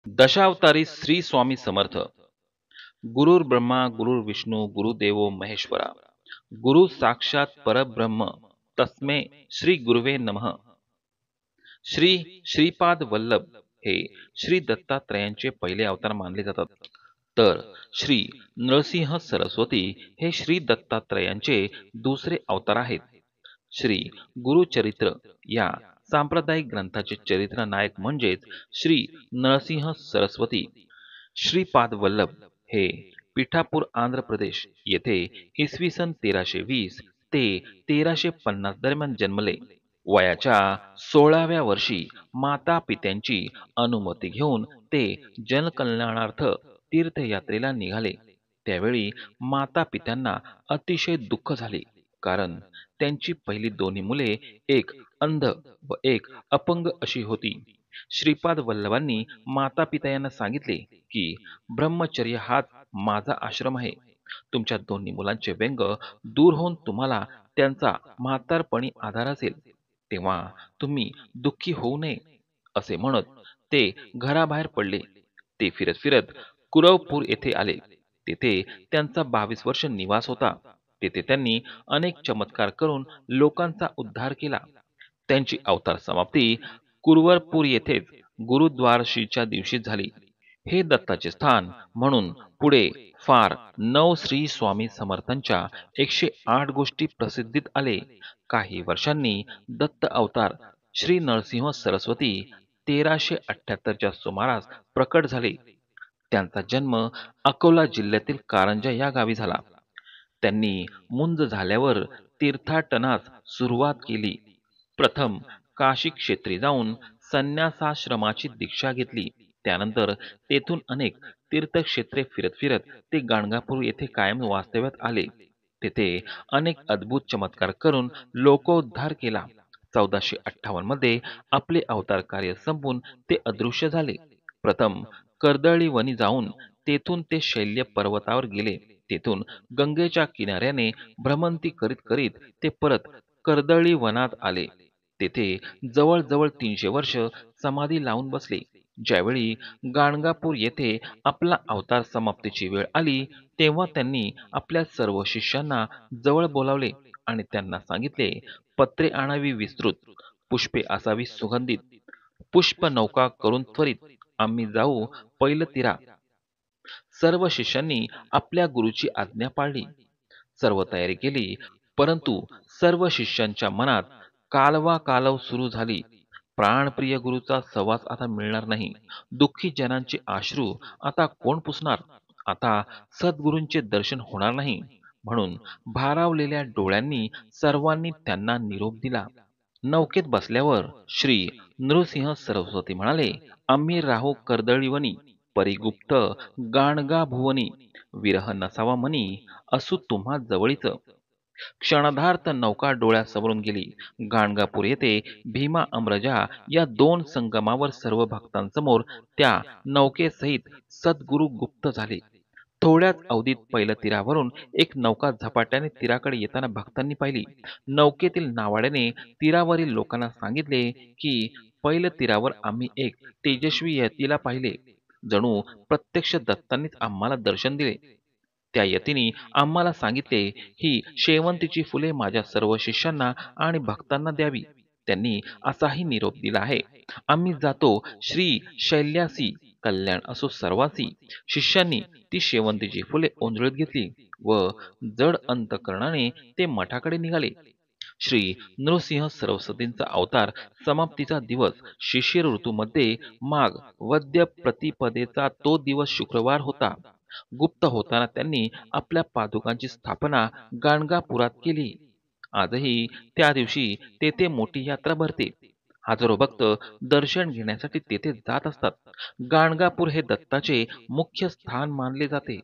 दशावतारी श्री स्वामी समर्थ. गुरुर् ब्रह्मा गुरुर्विष्णू गुरुदेवो महेश्वरा. गुरु साक्षात परब्रह्म तस्मै श्री गुरुवे नमः. श्री श्रीपाद वल्लभ हे श्री दत्तात्रयांचे पहिले अवतार मानले जातात. तर श्री नरसिंह सरस्वती हे श्री दत्तात्रयांचे दुसरे अवतार आहेत. श्री गुरुचरित्र या सांप्रदायिक ग्रंथाचे चरित्र नायक म्हणजेच श्री नरसिंह सरस्वती. श्रीपाद वल्लभ हे पिठापूर आंध्र प्रदेश येथे इसवी सन 1320 ते 1350 दरम्यान जन्मले. वयाच्या 16व्या वर्षी माता पित्यांची अनुमती घेऊन ते जनकल्याणार्थ तीर्थयात्रेला निघाले. त्यावेळी माता पित्यांना अतिशय दुःख झाले, कारण त्यांची पहिली दोन्ही मुले एक अंध व एक अपंग अशी होती. श्रीपाद वल्लभांनी माता पिता यांना सांगितले की ब्रह्मचर्य हाच माझा आश्रम आहे. तुमच्या दोन्ही मुलांचे व्यंग दूर होऊन तुम्हाला त्यांचा म्हातारपणी आधार असेल, तेव्हा तुम्ही दुःखी होऊ नये असे म्हणत ते घराबाहेर पडले. ते फिरत फिरत कुरवपूर येथे आले. तेथे त्यांचा 22 वर्ष निवास होता. तेथे त्यांनी अनेक चमत्कार करून लोकांचा उद्धार केला. त्यांची अवतार समाप्ती कुरवरपूर येथेच गुरुद्वारशीच्या दिवशी झाली. हे दत्ताचे स्थान म्हणून पुढे फार 9 श्री स्वामी समर्थांच्या 108 गोष्टी प्रसिद्धीत आले. काही वर्षांनी दत्त अवतार श्री नरसिंह सरस्वती 1378च्या सुमारास प्रकट झाले. त्यांचा जन्म अकोला जिल्ह्यातील कारंजा या गावी झाला. त्यांनी मुंज झाल्यावर तीर्थाटनास सुरुवात केली. प्रथम काशी क्षेत्री जाऊन संन्यासाश्रमाची दीक्षा घेतली. त्यानंतर तेथून अनेक तीर्थक्षेत्रे फिरत फिरत ते गाणगापूर येथे कायम वास्तव्यात आले. तेथे अनेक अद्भुत चमत्कार करून लोकोद्धार केला. 1458 मध्ये आपले अवतार कार्य संपून ते अदृश्य झाले. प्रथम कर्दळीवनी जाऊन तेथून ते शैल्य पर्वतावर गेले. तेथून गंगेच्या किनाऱ्याने भ्रमंती करीत करीत ते परत कर्दळी वनात आले. तेथे जवळजवळ 300 वर्ष समाधी लावून बसले. ज्यावेळी गाणगापूर येथे आपला अवतार समाप्तीची वेळ आली, तेव्हा त्यांनी आपल्या सर्व शिष्यांना जवळ बोलावले आणि त्यांना सांगितले, पत्रे आणावी विस्तृत, पुष्पे असावी सुगंधित, पुष्प नौका करून त्वरित आम्ही जाऊ पैलतीरा. सर्व शिष्यांनी आपल्या गुरुची आज्ञा पाळली. सर्व तयारी केली, परंतु सर्व शिष्यांच्या मनात कालवा कालव सुरू झाली. प्राणप्रिय गुरुचा सहवास आता मिळणार नाही. दुःखी जनांचे अश्रू आता कोण पुसणार? आता सद्गुरूंचे दर्शन होणार नाही. म्हणून भारावलेल्या डोळ्यांनी सर्वांनी त्यांना निरोप दिला. नौकेत बसल्यावर श्री नृसिंह सरस्वती म्हणाले, आम्ही राहू कर्दळीवनी, परिगुप्त गाणगा भुवनी, विरह नसावा मनी, असू तुम्हा जवळीच. क्षणार्धात नौका डोळ्यासमोरून गेली. गाणगापूर येथे भीमा अमरजा या 2 संगमावर सर्व भक्तांसमोर त्या नौकेसहित सद्गुरू गुप्त झाले. थोड्याच अवधीत पैलतीरावरून एक नौका झपाट्याने तीराकडे येताना भक्तांनी पाहिली. नौकेतील नावाड्याने तीरावरील लोकांना सांगितले की पैलतीरावर आम्ही एक तेजस्वी यतीला पाहिले. जणू प्रत्यक्ष दत्तांनीच आम्हाला दर्शन दिले. त्या यतीने आम्हाला सांगितले, ही शेवंतीची फुले माझ्या सर्व शिष्यांना आणि भक्तांना द्यावी. त्यांनी असाही निरोप दिला आहे. आम्ही जातो श्री शैल्यासी, कल्याण असो सर्वासी. शिष्यांनी ती शेवंतीची फुले ओंजळीत घेतली व जड अंतकरणाने ते मठाकडे निघाले. श्री नृसिंह सरस्वतींचा अवतार समाप्तीचा दिवस शिशिर ऋतूमध्ये माघ वद्य प्रतिपदेचा तो दिवस शुक्रवार होता. गुप्त होताना त्यांनी आपल्या पादुकांची स्थापना गाणगापुरात केली. आजही त्या दिवशी तेथे मोठी यात्रा भरते. हजारो भक्त दर्शन घेण्यासाठी तेथे जात असतात. गाणगापूर हे दत्ताचे मुख्य स्थान मानले जाते.